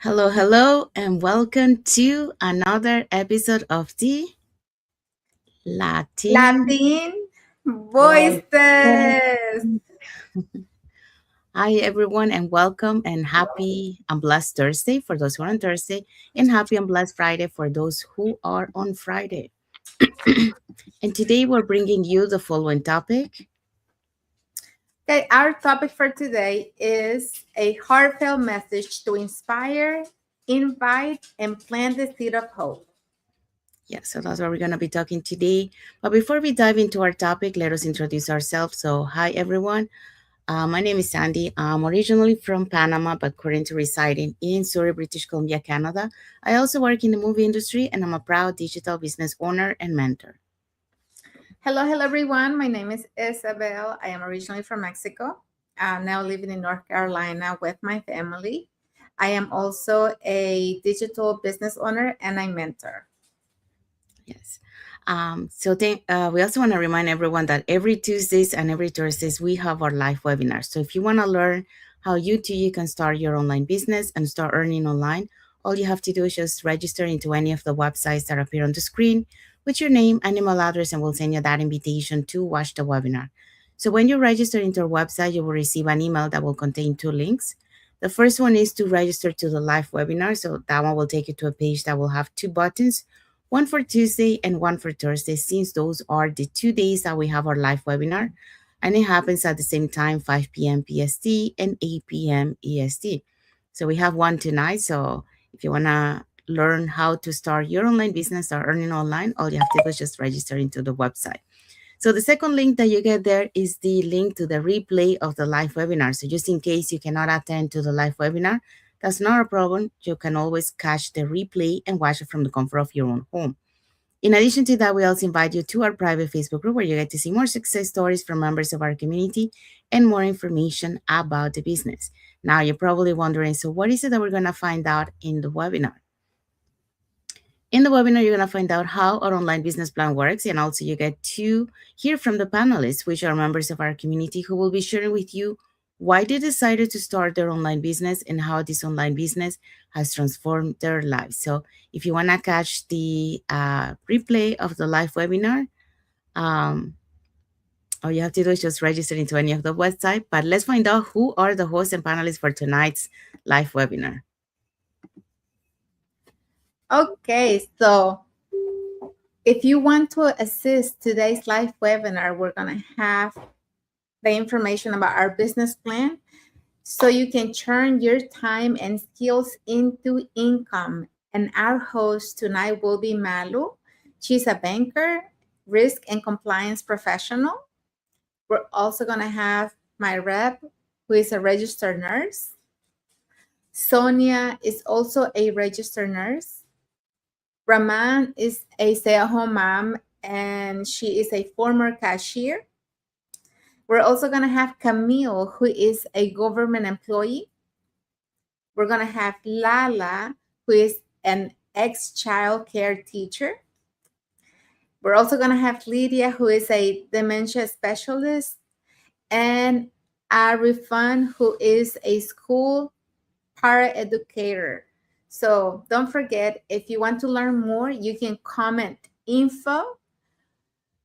Hello, hello, and welcome to another episode of the Latin Latin Voice. voices. Hi, everyone, and welcome, and happy and blessed Thursday for those who are on Thursday, and happy and blessed Friday for those who are on Friday. And today we're bringing you the following topic. Okay, our topic for today is a heartfelt message to inspire, invite, and plant the seed of hope. Yeah, so that's what we're going to be talking today. But before we dive into our topic, let us introduce ourselves. So, hi, everyone. My name is Sandy. I'm originally from Panama, but currently residing in Surrey, British Columbia, Canada. I also work in the movie industry, and I'm a proud digital business owner and mentor. Hello, everyone. My name is Isabel. I am originally from Mexico. I'm now living in North Carolina with my family. I am also a digital business owner and a mentor. Yes. We also want to remind everyone that every Tuesdays and every Thursdays we have our live webinars. So if you want to learn how you can start your online business and start earning online, all you have to do is just register into any of the websites that appear on the screen with your name and email address, and we'll send you that invitation to watch the webinar. So when you register into our website, you will receive an email that will contain two links. The first one is to register to the live webinar. So that one will take you to a page that will have two buttons, one for Tuesday and one for Thursday, since those are the 2 days that we have our live webinar. And it happens at the same time, 5 p.m. PST and 8 p.m. EST. So we have one tonight. So if you want to learn how to start your online business or earning online, all you have to do is just register into the website. So the second link that you get there is the link to the replay of the live webinar. So just in case you cannot attend to the live webinar, that's not a problem. You can always catch the replay and watch it from the comfort of your own home. In addition to that, we also invite you to our private Facebook group where you get to see more success stories from members of our community and more information about the business. Now, you're probably wondering, so what is it that we're going to find out in the webinar? In the webinar, you're going to find out how our online business plan works, and also you get to hear from the panelists, which are members of our community, who will be sharing with you why they decided to start their online business and how this online business has transformed their lives. So if you want to catch the replay of the live webinar, um, all you have to do is just register into any of the website. But let's find out who are the hosts and panelists for tonight's live webinar. Okay, so if you want to assist today's live webinar, we're going to have the information about our business plan so you can turn your time and skills into income. And our host tonight will be Malu. She's a banker, risk and compliance professional. We're also going to have my rep, who is a registered nurse. Sonia is also a registered nurse. Raman is a stay-at-home mom, and she is a former cashier. We're also going to have Camille, who is a government employee. We're going to have Lala, who is an ex-child care teacher. We're also going to have Lydia, who is a dementia specialist, and Arifan, who is a school paraeducator. So don't forget, if you want to learn more, you can comment info,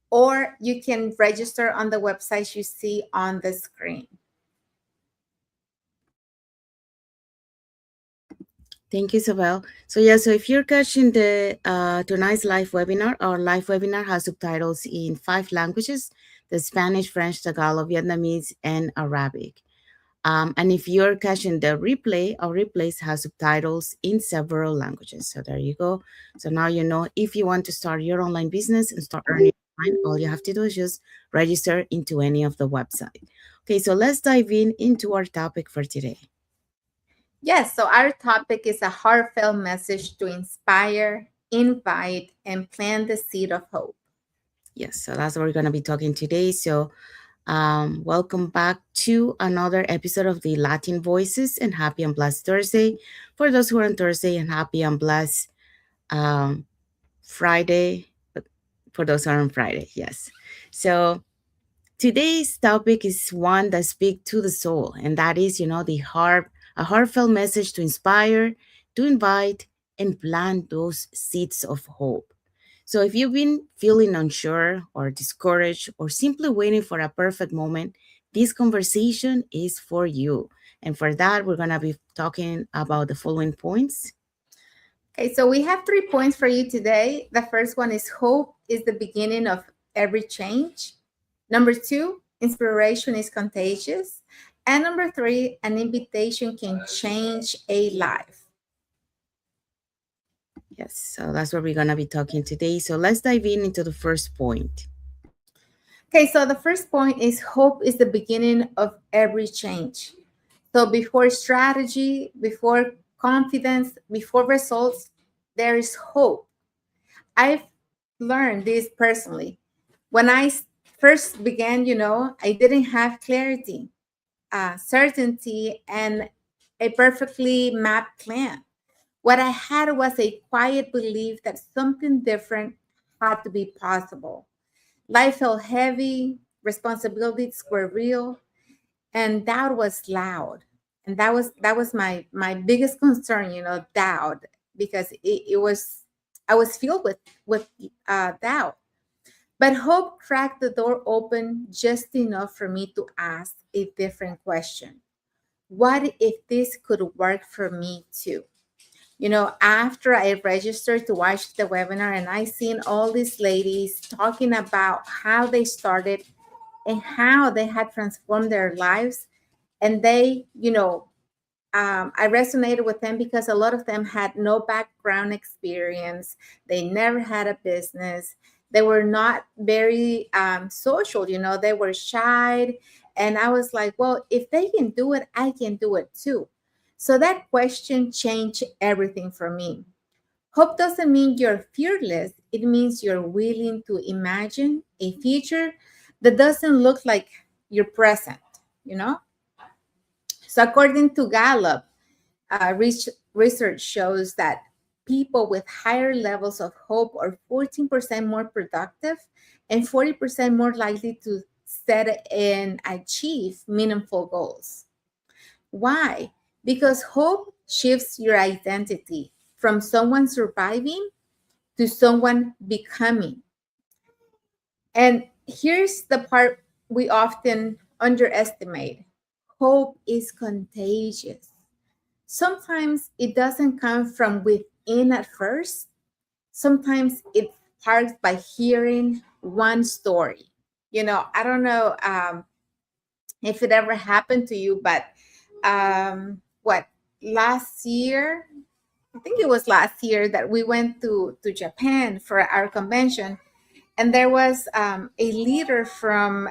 or you can register on the website you see on the screen. Thank you, Isabel. So if you're catching the tonight's live webinar, our live webinar has subtitles in 5 languages: the Spanish, French, Tagalog, Vietnamese, and Arabic. And if you're catching the replay, our replays has subtitles in several languages. So there you go. So now you know, if you want to start your online business and start earning online, all you have to do is just register into any of the website. Okay, so let's dive into our topic for today. Yes, so our topic is a heartfelt message to inspire, invite, and plant the seed of hope. Yes, so that's what we're going to be talking today. So welcome back to another episode of the Latin Voices, and happy and blessed Thursday for those who are on Thursday, and happy and blessed um, Friday for those who are on Friday. Yes. So today's topic is one that speaks to the soul, and that is, a heartfelt message to inspire, to invite and plant those seeds of hope. So if you've been feeling unsure or discouraged or simply waiting for a perfect moment, this conversation is for you. And for that, we're going to be talking about the following points. Okay, so we have 3 points for you today. The first one is hope is the beginning of every change. Number two, inspiration is contagious. And number three, an invitation can change a life. Yes, so that's what we're going to be talking today. So let's dive in into the first point. Okay, so the first point is hope is the beginning of every change. So before strategy, before confidence, before results, there is hope. I've learned this personally. When first began, I didn't have clarity, certainty, and a perfectly mapped plan. What I had was a quiet belief that something different had to be possible. Life felt heavy, responsibilities were real, and doubt was loud. And that was my biggest concern, doubt, because it was I was filled with doubt. But hope cracked the door open just enough for me to ask a different question. What if this could work for me too? After I registered to watch the webinar and I seen all these ladies talking about how they started and how they had transformed their lives, and I resonated with them because a lot of them had no background experience. They never had a business. They were not very social, they were shy. And I was like, well, if they can do it, I can do it too. So that question changed everything for me. Hope doesn't mean you're fearless, it means you're willing to imagine a future that doesn't look like your present, you know? So, according to Gallup, research shows that people with higher levels of hope are 14% more productive and 40% more likely to set and achieve meaningful goals. Why? Because hope shifts your identity from someone surviving to someone becoming. And here's the part we often underestimate: hope is contagious. Sometimes it doesn't come from within at first, sometimes it sparks by hearing one story. I don't know if it ever happened to you, but what last year, I think it was last year that we went to Japan for our convention, and there was a leader from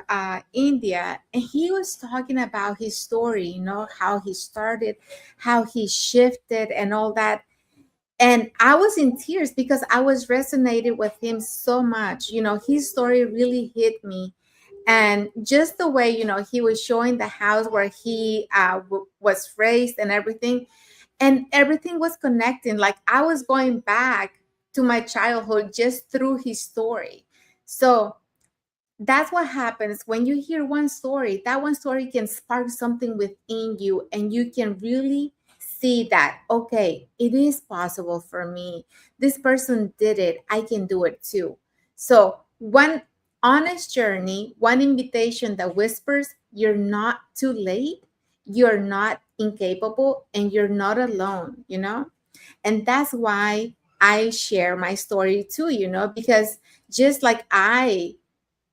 India, and he was talking about his story, how he started, how he shifted, and all that. And I was in tears because I was resonated with him so much. His story really hit me. And just the way, he was showing the house where he was raised and everything was connecting. Like I was going back to my childhood just through his story. So that's what happens when you hear one story. That one story can spark something within you, and you can really see that, okay, it is possible for me. This person did it, I can do it too. So one honest journey, one invitation that whispers, you're not too late, you're not incapable, and you're not alone. And that's why I share my story too, because just like I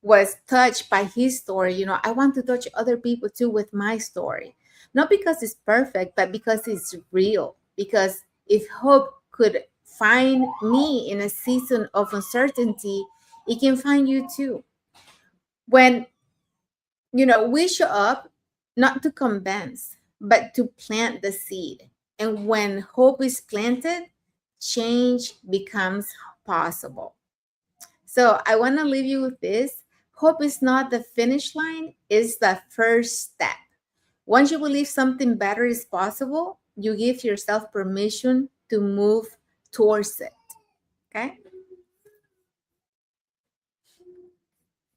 was touched by his story, I want to touch other people too with my story. Not because it's perfect, but because it's real. Because if hope could find me in a season of uncertainty, it can find you too. When, we show up not to convince, but to plant the seed. And when hope is planted, change becomes possible. So I want to leave you with this. Hope is not the finish line, it's the first step. Once you believe something better is possible, you give yourself permission to move towards it. Okay?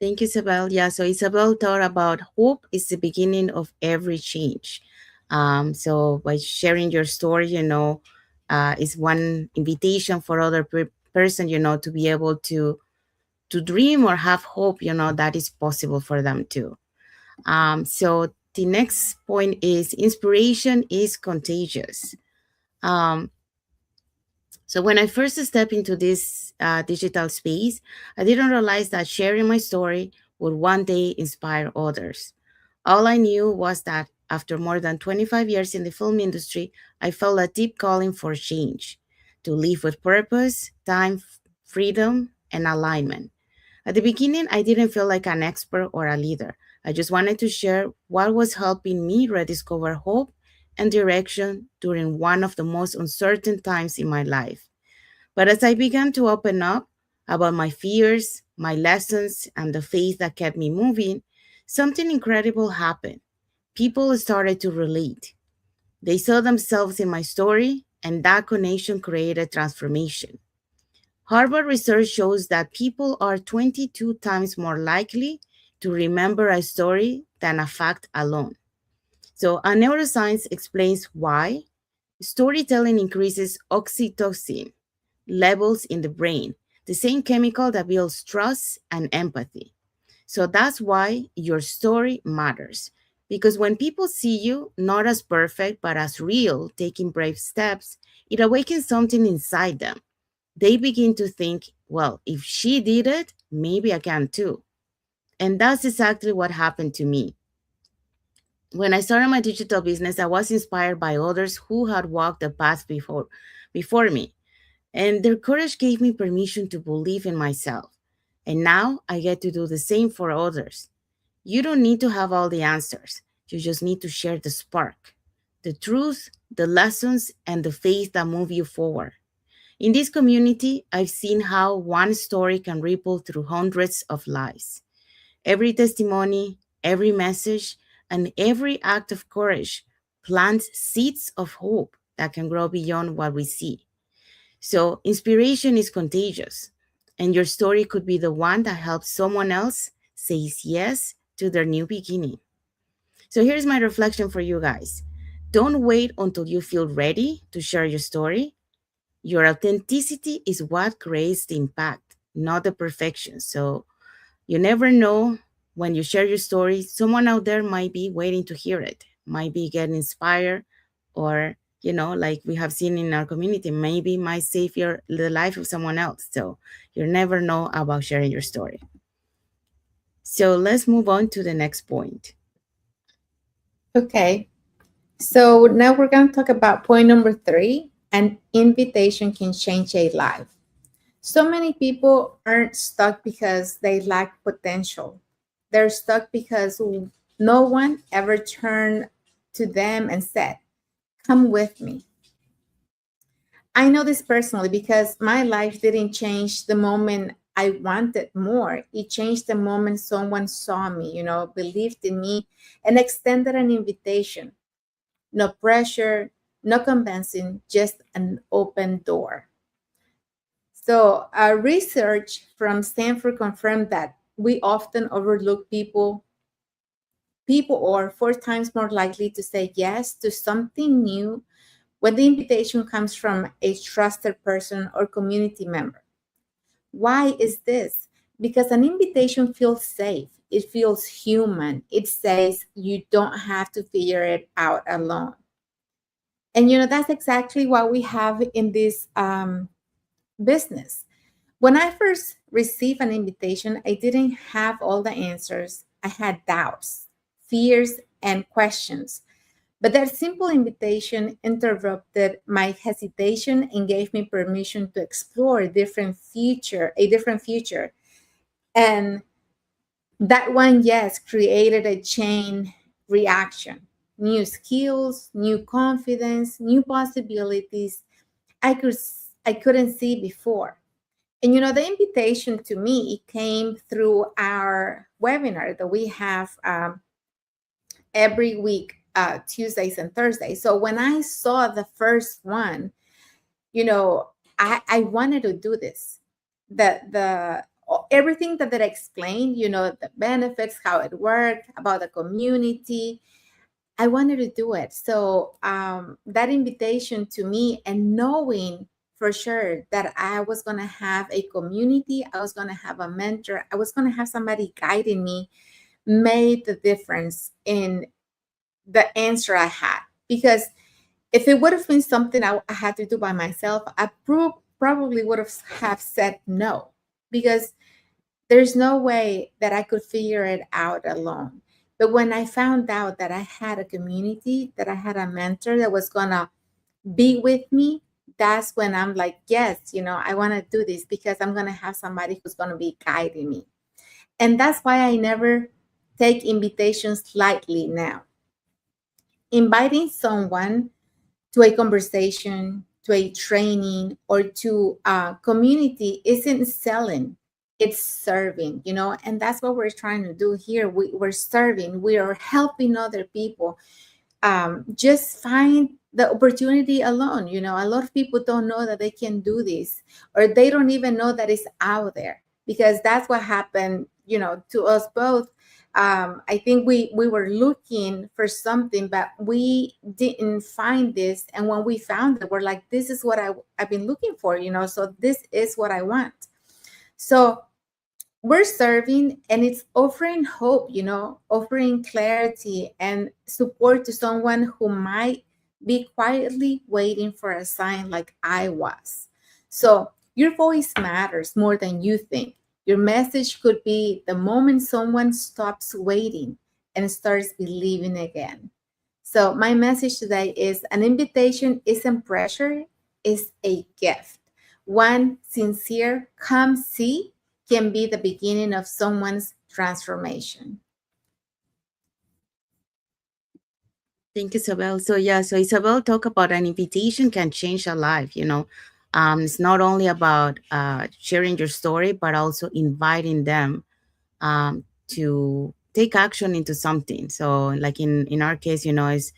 Thank you, Isabel. Yeah, so Isabel thought about hope is the beginning of every change. So by sharing your story, is one invitation for other person, to be able to dream or have hope, that is possible for them too. So the next point is inspiration is contagious. Um, so when I first stepped into this digital space, I didn't realize that sharing my story would one day inspire others. All I knew was that after more than 25 years in the film industry, I felt a deep calling for change, to live with purpose, time, freedom, and alignment. At the beginning, I didn't feel like an expert or a leader. I just wanted to share what was helping me rediscover hope and direction during one of the most uncertain times in my life. But as I began to open up about my fears, my lessons, and the faith that kept me moving, something incredible happened. People started to relate. They saw themselves in my story, and that connection created transformation. Harvard research shows that people are 22 times more likely to remember a story than a fact alone. So, a neuroscience explains why storytelling increases oxytocin levels in the brain, the same chemical that builds trust and empathy. So, that's why your story matters. Because when people see you not as perfect, but as real, taking brave steps, it awakens something inside them. They begin to think, well, if she did it, maybe I can too. And that's exactly what happened to me. When I started my digital business, I was inspired by others who had walked the path before me. And their courage gave me permission to believe in myself. And now I get to do the same for others. You don't need to have all the answers. You just need to share the spark, the truth, the lessons, and the faith that move you forward. In this community, I've seen how one story can ripple through hundreds of lives. Every testimony, every message, and every act of courage plants seeds of hope that can grow beyond what we see. So, inspiration is contagious, and your story could be the one that helps someone else says yes to their new beginning. So, here's my reflection for you guys. Don't wait until you feel ready to share your story. Your authenticity is what creates the impact, not the perfection. So you never know, when you share your story, someone out there might be waiting to hear it, might be getting inspired, or, like we have seen in our community, maybe might save the life of someone else. So you never know about sharing your story. So let's move on to the next point. Okay. So now we're going to talk about point number 3. An invitation can change a life. So many people aren't stuck because they lack potential. They're stuck because no one ever turned to them and said, "Come with me." I know this personally because my life didn't change the moment I wanted more. It changed the moment someone saw me, believed in me, and extended an invitation. No pressure, no convincing, just an open door. So, research from Stanford confirmed that we often overlook people. People are 4 times more likely to say yes to something new when the invitation comes from a trusted person or community member. Why is this? Because an invitation feels safe, it feels human, it says you don't have to figure it out alone. And that's exactly what we have in this business. When I first received an invitation, I didn't have all the answers. I had doubts, fears, and questions. But that simple invitation interrupted my hesitation and gave me permission to explore a different future. And that one yes created a chain reaction. New skills, new confidence, new possibilities I couldn't see before. And the invitation to me it came through our webinar that we have every week, Tuesdays and Thursdays. So when I saw the first one, you know, I wanted to do this. The everything that they explained, the benefits, how it worked, about the community. I wanted to do it. So that invitation to me, and knowing for sure that I was going to have a community, I was going to have a mentor, I was going to have somebody guiding me, made the difference in the answer I had. Because if it would have been something I had to do by myself, I probably would have said no, because there's no way that I could figure it out alone. But when I found out that I had a community, that I had a mentor that was gonna be with me, that's when I'm like, yes, I want to do this, because I'm gonna have somebody who's gonna be guiding me. And that's why I never take invitations lightly now. Inviting someone to a conversation, to a training, or to a community isn't selling, it's serving, and that's what we're trying to do here. We're serving, we are helping other people just find the opportunity alone. A lot of people don't know that they can do this, or they don't even know that it's out there, because that's what happened, to us both. I think we were looking for something, but we didn't find this. And when we found it, we're like, this is what I've been looking for, so this is what I want. So we're serving, and it's offering hope, offering clarity and support to someone who might be quietly waiting for a sign, like I was. So your voice matters more than you think. Your message could be the moment someone stops waiting and starts believing again. So my message today is: an invitation isn't pressure, it's a gift. One sincere come see can be the beginning of someone's transformation. Thank you, Isabel. So yeah, so Isabel talk about an invitation can change a life. It's not only about sharing your story, but also inviting them to take action into something. So, like in our case, is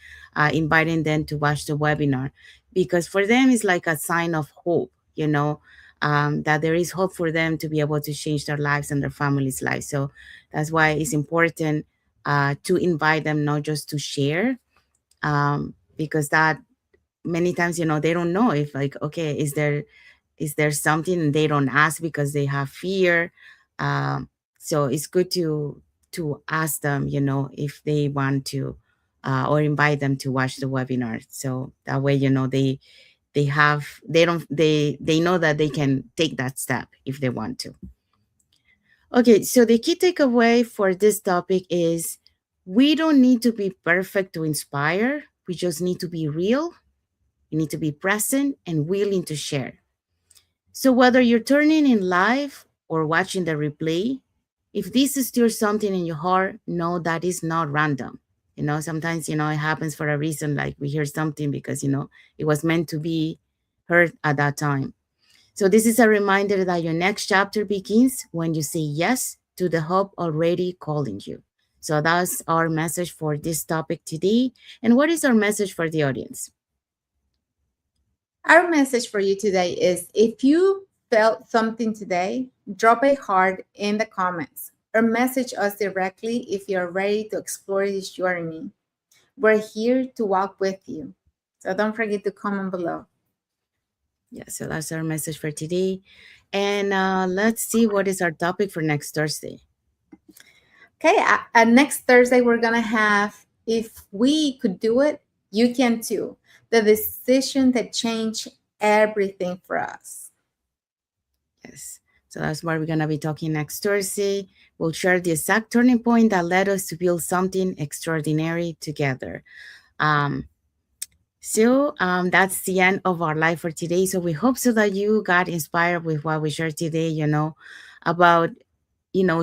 inviting them to watch the webinar, because for them it's like a sign of hope. That there is hope for them to be able to change their lives and their families' lives. So that's why it's important to invite them, not just to share, because that many times they don't know if, like, okay, is there something, and they don't ask because they have fear. So it's good to ask them, if they want to, or invite them to watch the webinar, so that way they know that they can take that step if they want to. Okay, so the key takeaway for this topic is: we don't need to be perfect to inspire. We just need to be real. We need to be present and willing to share. So whether you're turning in live or watching the replay, if this stirs something in your heart, know that is not random. Sometimes, it happens for a reason, like we hear something because, it was meant to be heard at that time. So this is a reminder that your next chapter begins when you say yes to the hope already calling you. So that's our message for this topic today. And what is our message for the audience? Our message for you today is: if you felt something today, drop a heart in the comments, or message us directly if you're ready to explore this journey. We're here to walk with you. So don't forget to comment below. Yeah, so that's our message for today. And let's see what is our topic for next Thursday. Okay, next Thursday, we're going to have If We Could Do It, You Can Too. The decision that changed everything for us. Yes. So that's what we're going to be talking next Thursday. We'll share the exact turning point that led us to build something extraordinary together. So that's the end of our life for today. So we hope so that you got inspired with what we shared today, about,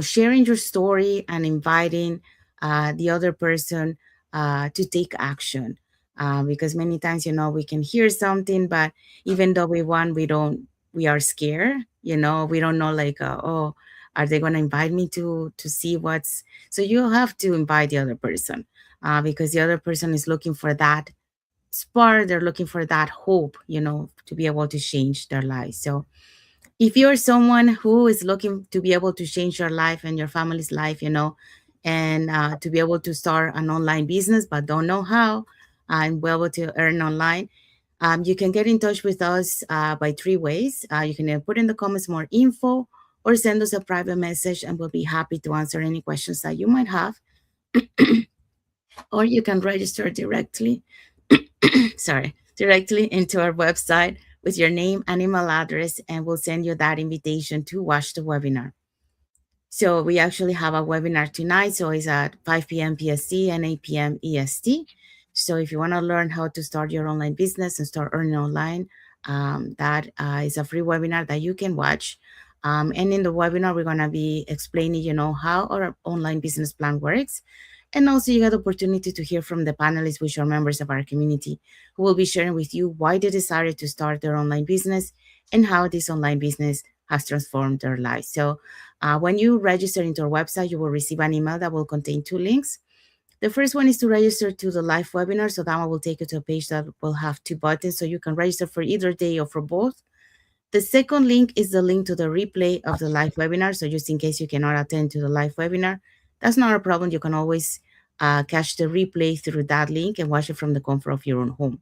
sharing your story and inviting the other person to take action. Because many times, we can hear something, but even though we are scared, we don't know, like, oh, are they going to invite me to see what's, so you have to invite the other person, because the other person is looking for that spark. They're looking for that hope, to be able to change their lives. So if you're someone who is looking to be able to change your life and your family's life, and to be able to start an online business but don't know how and be able to earn online, you can get in touch with us by three ways. You can put in the comments more info or send us a private message, and we'll be happy to answer any questions that you might have. Or you can register directly, sorry, directly into our website with your name and email address, and we'll send you that invitation to watch the webinar. So we actually have a webinar tonight. So it's at 5 p.m. PST and 8 p.m. EST. So if you want to learn how to start your online business and start earning online, that is a free webinar that you can watch. And in the webinar, we're going to be explaining, how our online business plan works. And also you get the opportunity to hear from the panelists, which are members of our community, who will be sharing with you why they decided to start their online business and how this online business has transformed their lives. So when you register into our website, you will receive an email that will contain two links. The first one is to register to the live webinar. So that one will take you to a page that will have two buttons. So you can register for either day or for both. The second link is the link to the replay of the live webinar. So just in case you cannot attend to the live webinar, that's not a problem. You can always catch the replay through that link and watch it from the comfort of your own home.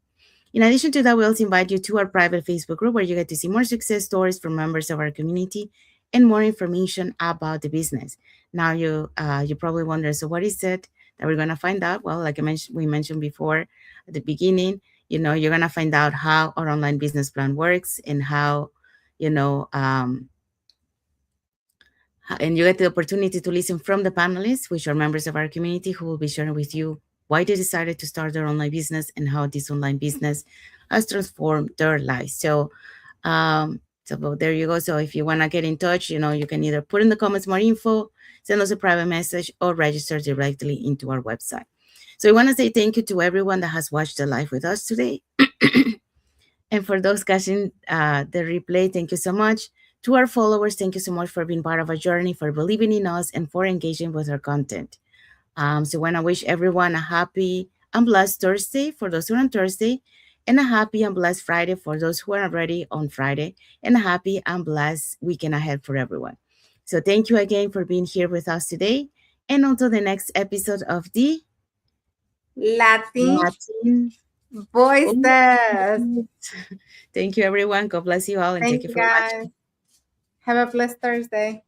In addition to that, we also invite you to our private Facebook group where you get to see more success stories from members of our community and more information about the business. Now you probably wonder, so what is it that we're gonna find out? Well, like we mentioned before at the beginning, you're gonna find out how our online business plan works and how, you know, and you get the opportunity to listen from the panelists, which are members of our community, who will be sharing with you why they decided to start their online business and how this online business has transformed their lives. So there you go. So if you want to get in touch, you can either put in the comments more info, send us a private message, or register directly into our website. So I want to say thank you to everyone that has watched the live with us today. And for those catching the replay, thank you so much. To our followers, thank you so much for being part of our journey, for believing in us, and for engaging with our content. So I want to wish everyone a happy and blessed Thursday for those who are on Thursday, and a happy and blessed Friday for those who are already on Friday, and a happy and blessed weekend ahead for everyone. So thank you again for being here with us today. And until the next episode of the Latin Latin Voices. Voices. Thank you, everyone. God bless you all, and Thank thank you you, for guys. watching. Have a blessed Thursday.